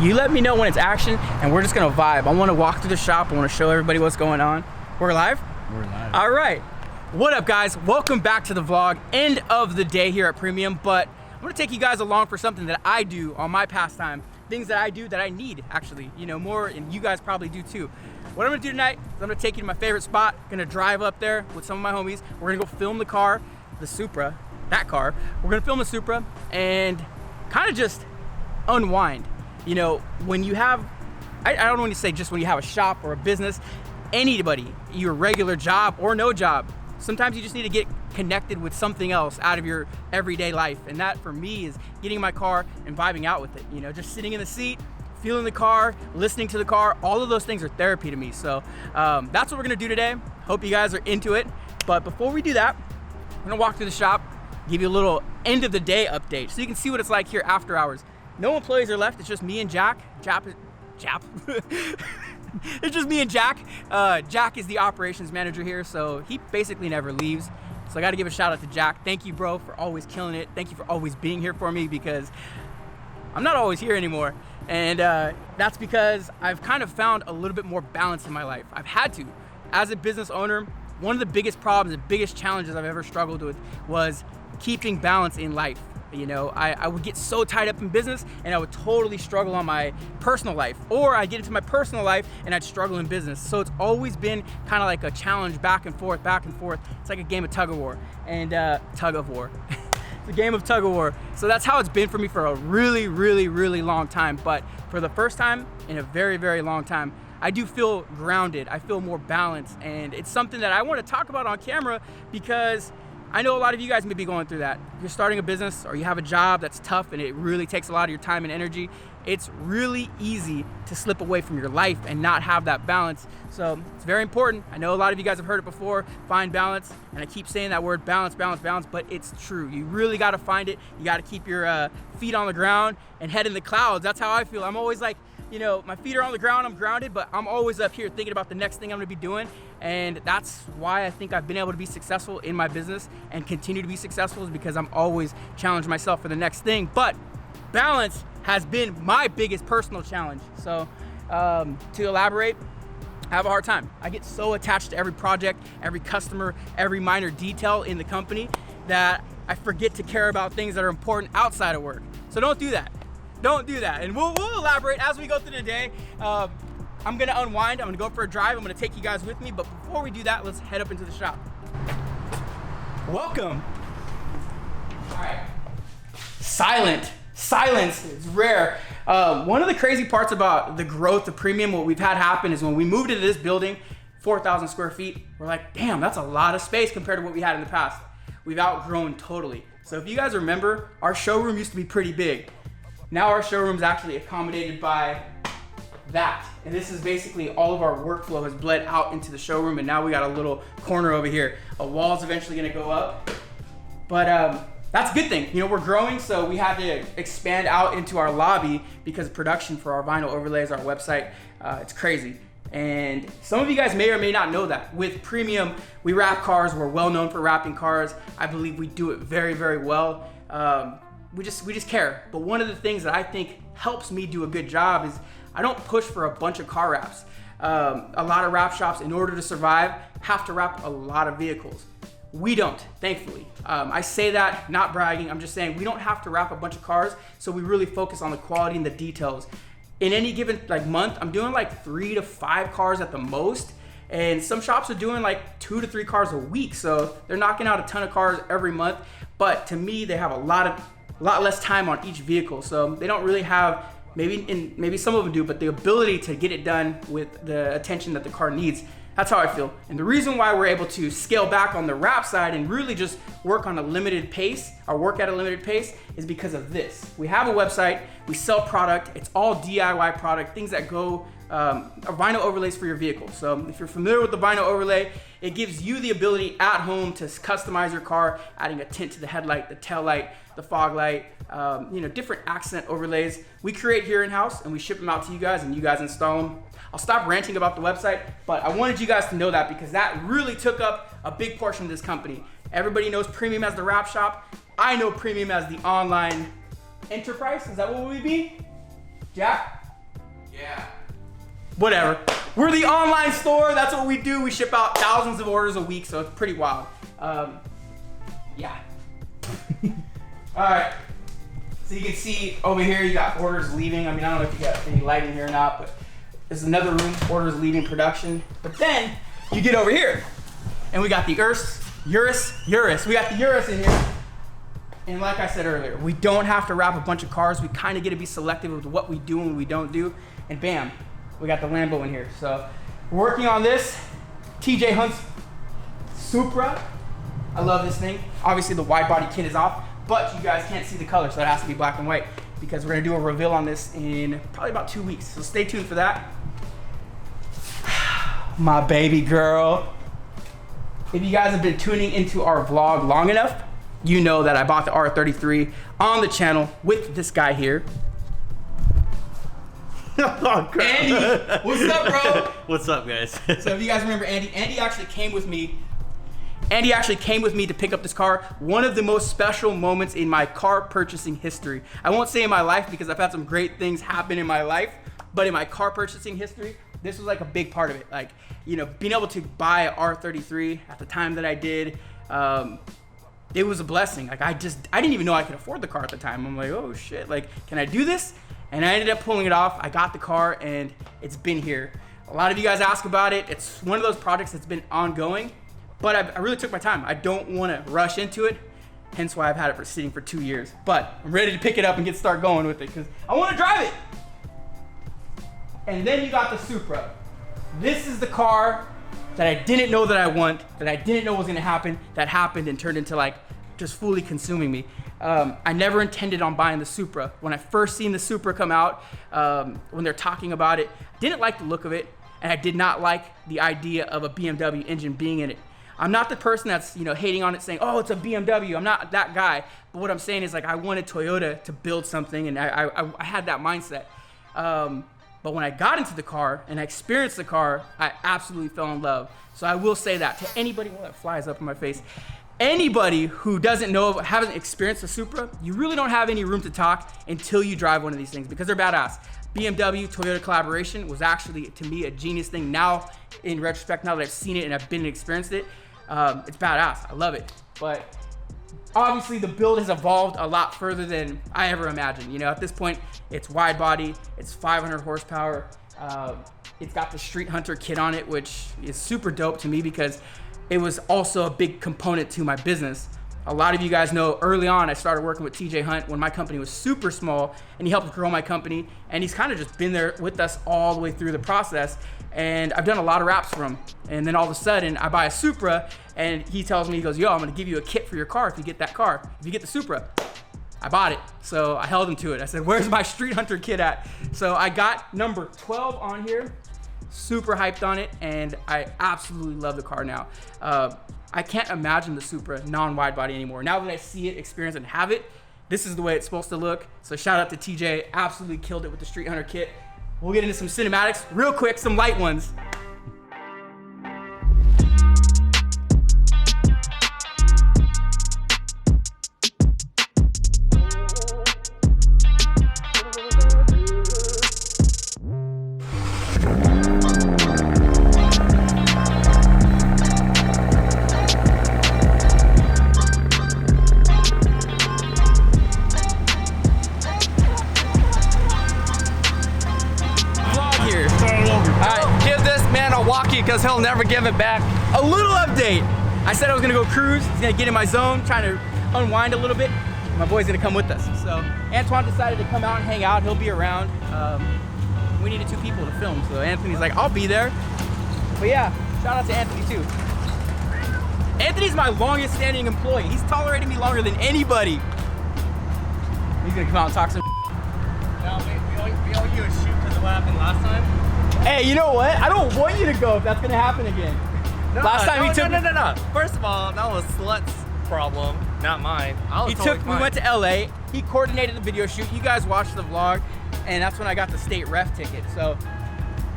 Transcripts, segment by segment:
You let me know when it's action, and we're just gonna vibe. I wanna walk through the shop. I wanna show everybody what's going on. We're live? We're live. All right. What up, guys? Welcome back to the vlog. End of the day here at Premium, but I'm gonna take you guys along for something that I do on my pastime. Things that I do that I need, actually, you know, more, and you guys probably do too. What I'm gonna do tonight is I'm gonna take you to my favorite spot. Gonna drive up there with some of my homies. We're gonna go film the car, the Supra, that car. We're gonna film the Supra and kind of just unwind. You know, when you have, I don't want to say just when you have a shop or a business, anybody, your regular job or no job, sometimes you just need to get connected with something else out of your everyday life. And that for me is getting in my car and vibing out with it. You know, just sitting in the seat, feeling the car, listening to the car, all of those things are therapy to me. So that's what we're gonna do today. Hope you guys are into it. But before we do that, I'm gonna walk through the shop, give you a little end of the day update so you can see what it's like here after hours. No employees are left, it's just me and Jack. It's just me and Jack. Jack is the operations manager here, so he basically never leaves. So I gotta give a shout out to Jack. Thank you, bro, for always killing it. Thank you for always being here for me, because I'm not always here anymore. And that's because I've kind of found a little bit more balance in my life. I've had to. As a business owner, one of the biggest problems, the biggest challenges I've ever struggled with was keeping balance in life. You know, I would get so tied up in business and I would totally struggle on my personal life, or I'd get into my personal life and I'd struggle in business. So it's always been kind of like a challenge, back and forth, back and forth. It's like a game of tug of war. It's a game of tug of war. So that's how it's been for me for a really, really, really long time. But for the first time in a very, very long time, I do feel grounded. I feel more balanced. And it's something that I want to talk about on camera because I know a lot of you guys may be going through that. If you're starting a business or you have a job that's tough and it really takes a lot of your time and energy, it's really easy to slip away from your life and not have that balance. So it's very important. I know a lot of you guys have heard it before, find balance. And I keep saying that word, balance, balance, balance, but it's true. You really gotta find it. You gotta keep your feet on the ground and head in the clouds. That's how I feel. I'm always like, you know, my feet are on the ground, I'm grounded, but I'm always up here thinking about the next thing I'm gonna be doing. And that's why I think I've been able to be successful in my business and continue to be successful, is because I'm always challenging myself for the next thing. But balance has been my biggest personal challenge. So to elaborate, I have a hard time. I get so attached to every project, every customer, every minor detail in the company that I forget to care about things that are important outside of work. So don't do that. Don't do that. And we'll elaborate as we go through the day. I'm gonna unwind, I'm gonna go for a drive, I'm gonna take you guys with me, but before we do that, let's head up into the shop. Welcome. All right. Silence is rare. One of the crazy parts about the growth of Premium, what we've had happen, is when we moved into this building, 4,000 square feet, we're like, damn, that's a lot of space compared to what we had in the past. We've outgrown totally. So if you guys remember, our showroom used to be pretty big. Now our showroom's actually accommodated by that. And this is basically all of our workflow has bled out into the showroom, and now we got a little corner over here. A wall's eventually gonna go up. But that's a good thing. You know, we're growing, so we had to expand out into our lobby because production for our vinyl overlays, our website, it's crazy. And some of you guys may or may not know that. With Premium, we wrap cars. We're well known for wrapping cars. I believe we do it very, very well. We just care. But one of the things that I think helps me do a good job is I don't push for a bunch of car wraps. A lot of wrap shops, in order to survive, have to wrap a lot of vehicles. We don't, thankfully. I say that, not bragging, I'm just saying we don't have to wrap a bunch of cars, so we really focus on the quality and the details. In any given month, I'm doing like 3 to 5 cars at the most, and some shops are doing like 2 to 3 cars a week, so they're knocking out a ton of cars every month. But to me, they have a lot less time on each vehicle, so they don't really have, maybe some of them do, but the ability to get it done with the attention that the car needs. That's how I feel. And the reason why we're able to scale back on the wrap side and really just work on a limited pace, or work at a limited pace, is because of this. We have a website, we sell product, it's all DIY product, things that go, vinyl overlays for your vehicle. So if you're familiar with the vinyl overlay, it gives you the ability at home to customize your car, adding a tint to the headlight, the tail light, the fog light, different accent overlays. We create here in-house and we ship them out to you guys, and you guys install them. I'll stop ranting about the website, but I wanted you guys to know that because that really took up a big portion of this company. Everybody knows Premium as the wrap shop. I know Premium as the online enterprise. Is that what we be? Jack? whatever. We're the online store. That's what we do. We ship out thousands of orders a week, so it's pretty wild. Yeah. All right. So you can see over here, you got orders leaving. I mean, I don't know if you got any lighting here or not, but there's another room, orders leaving production. But then you get over here, and we got the Urus. We got the Urus in here. And like I said earlier, we don't have to wrap a bunch of cars. We kind of get to be selective with what we do and what we don't do. And bam, we got the Lambo in here. So we're working on this. TJ Hunt's Supra. I love this thing. Obviously the wide body kit is off, but you guys can't see the color, so it has to be black and white because we're gonna do a reveal on this in probably about 2 weeks. So stay tuned for that. My baby girl. If you guys have been tuning into our vlog long enough, you know that I bought the R33 on the channel with this guy here. Oh, Andy, what's up, bro? What's up, guys? So if you guys remember Andy actually came with me. Andy actually came with me to pick up this car. One of the most special moments in my car purchasing history. I won't say in my life because I've had some great things happen in my life, but in my car purchasing history, this was like a big part of it. Like, you know, being able to buy an R33 at the time that I did, it was a blessing. Like I didn't even know I could afford the car at the time. I'm like, oh shit, like, can I do this? And I ended up pulling it off. I got the car and it's been here. A lot of you guys ask about it. It's one of those projects that's been ongoing, but I really took my time. I don't want to rush into it, hence why I've had it for sitting for 2 years. But I'm ready to pick it up and start going with it because I want to drive it. And then you got the Supra. This is the car that I didn't know that I want, that I didn't know was gonna happen, that happened and turned into like just fully consuming me. I never intended on buying the Supra. When I first seen the Supra come out, when they're talking about it, didn't like the look of it, and I did not like the idea of a BMW engine being in it. I'm not the person that's, you know, hating on it saying, oh, it's a BMW. I'm not that guy. But what I'm saying is like I wanted Toyota to build something, and I had that mindset. But when I got into the car and I experienced the car, I absolutely fell in love. So I will say that to anybody, well, that flies up in my face. Anybody who doesn't know, haven't experienced a Supra, you really don't have any room to talk until you drive one of these things because they're badass. BMW Toyota collaboration was actually, to me, a genius thing. Now, in retrospect, now that I've seen it and I've been and experienced it, it's badass. I love it. But obviously the build has evolved a lot further than I ever imagined. You know, at this point, it's wide body, it's 500 horsepower. It's got the Street Hunter kit on it, which is super dope to me because it was also a big component to my business. A lot of you guys know early on, I started working with TJ Hunt when my company was super small, and he helped grow my company, and he's kind of just been there with us all the way through the process. And I've done a lot of wraps for him. And then all of a sudden, I buy a Supra, and he tells me, he goes, yo, I'm gonna give you a kit for your car if you get that car, if you get the Supra. I bought it, so I held him to it. I said, where's my Street Hunter kit at? So I got number 12 on here, super hyped on it, and I absolutely love the car now. I can't imagine the Supra non-wide body anymore. Now that I see it, experience, and have it, this is the way it's supposed to look. So shout out to TJ, absolutely killed it with the Street Hunter kit. We'll get into some cinematics real quick, some light ones. Because he'll never give it back. A little update. I said I was gonna go cruise. He's gonna get in my zone, trying to unwind a little bit. My boy's gonna come with us. So Antoine decided to come out and hang out. He'll be around. We needed 2 people to film, so Anthony's like, I'll be there. But yeah, shout out to Anthony too. Anthony's my longest standing employee. He's tolerated me longer than anybody. He's gonna come out and talk some. No, we owe you a shoot because of what happened last time. Hey, you know what? I don't want you to go if that's gonna happen again. No, last time he took no. First of all, that was Slut's problem, not mine. We went to LA. He coordinated the video shoot. You guys watched the vlog, and that's when I got the state ref ticket. So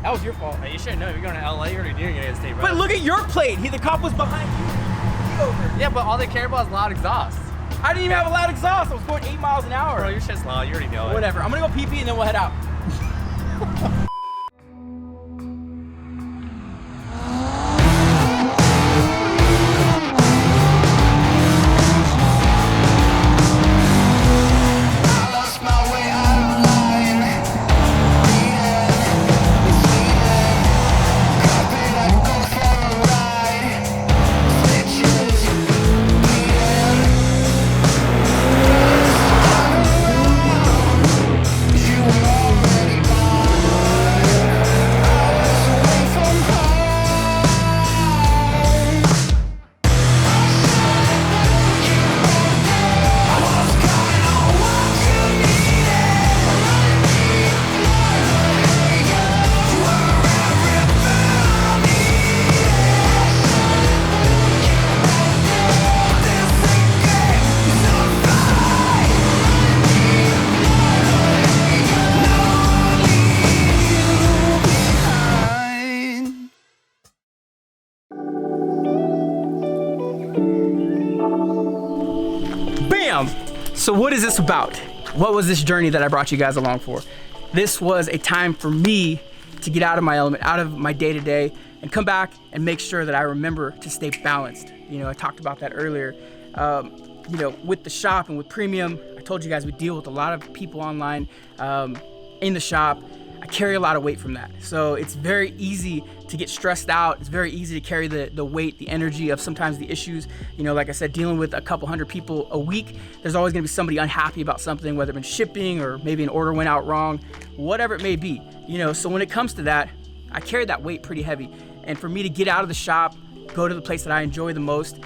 that was your fault. Hey, you should know. If you're going to LA, you're already doing it as state ref. But look at your plate. The cop was behind you. Over. Yeah, but all they care about is loud exhaust. I didn't even have a loud exhaust. I was going 8 miles an hour. Bro, your shit's loud. You already know it. Whatever. I'm gonna go pee-pee and then we'll head out. So what is this about? What was this journey that I brought you guys along for? This was a time for me to get out of my element, out of my day-to-day, and come back and make sure that I remember to stay balanced. You know, I talked about that earlier. You know, with the shop and with Premium, I told you guys we deal with a lot of people online in the shop. I carry a lot of weight from that. So it's very easy to get stressed out. It's very easy to carry the weight, the energy of sometimes the issues. You know, like I said, dealing with a couple hundred people a week, there's always gonna be somebody unhappy about something, whether it's been shipping or maybe an order went out wrong, whatever it may be. You know, so when it comes to that, I carry that weight pretty heavy. And for me to get out of the shop, go to the place that I enjoy the most,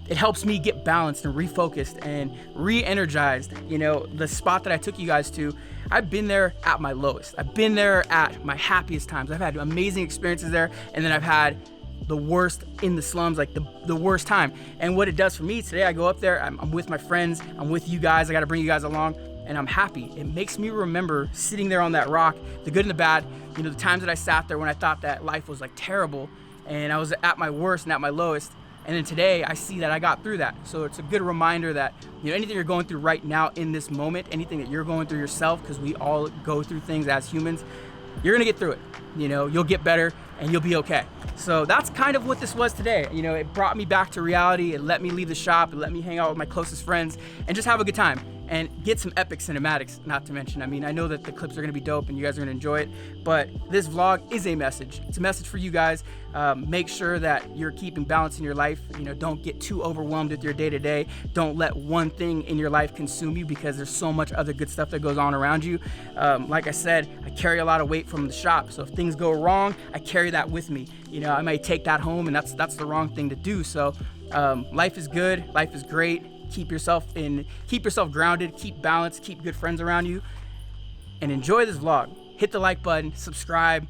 it helps me get balanced and refocused and re-energized. You know, the spot that I took you guys to, I've been there at my lowest. I've been there at my happiest times. I've had amazing experiences there, and then I've had the worst in the slums, like the worst time. And what it does for me today, I go up there, I'm with my friends, I'm with you guys, I gotta bring you guys along, and I'm happy. It makes me remember sitting there on that rock, the good and the bad, you know, the times that I sat there when I thought that life was like terrible, and I was at my worst and at my lowest. And then today I see that I got through that. So it's a good reminder that, you know, anything you're going through right now in this moment, anything that you're going through yourself, because we all go through things as humans, you're gonna get through it. You know, you'll get better and you'll be okay. So that's kind of what this was today. You know, it brought me back to reality. It let me leave the shop. It let me hang out with my closest friends and just have a good time and get some epic cinematics, not to mention. I mean, I know that the clips are gonna be dope and you guys are gonna enjoy it, but this vlog is a message. It's a message for you guys. Make sure that you're keeping balance in your life. You know, don't get too overwhelmed with your day-to-day. Don't let one thing in your life consume you, because there's so much other good stuff that goes on around you. Like I said, I carry a lot of weight from the shop. So if things go wrong, I carry that with me. You know, I might take that home, and that's the wrong thing to do. So life is good, life is great. Keep yourself grounded, keep balance, keep good friends around you, and enjoy this vlog. Hit the like button, subscribe,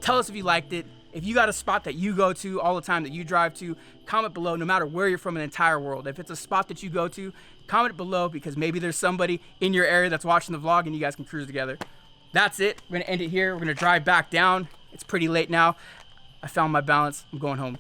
tell us if you liked it. If you got a spot that you go to all the time, that you drive to, comment below, no matter where you're from in the entire world. If it's a spot that you go to, comment below, because maybe there's somebody in your area that's watching the vlog and you guys can cruise together. That's it. We're gonna end it here. We're gonna drive back down. It's pretty late now. I found my balance. I'm going home.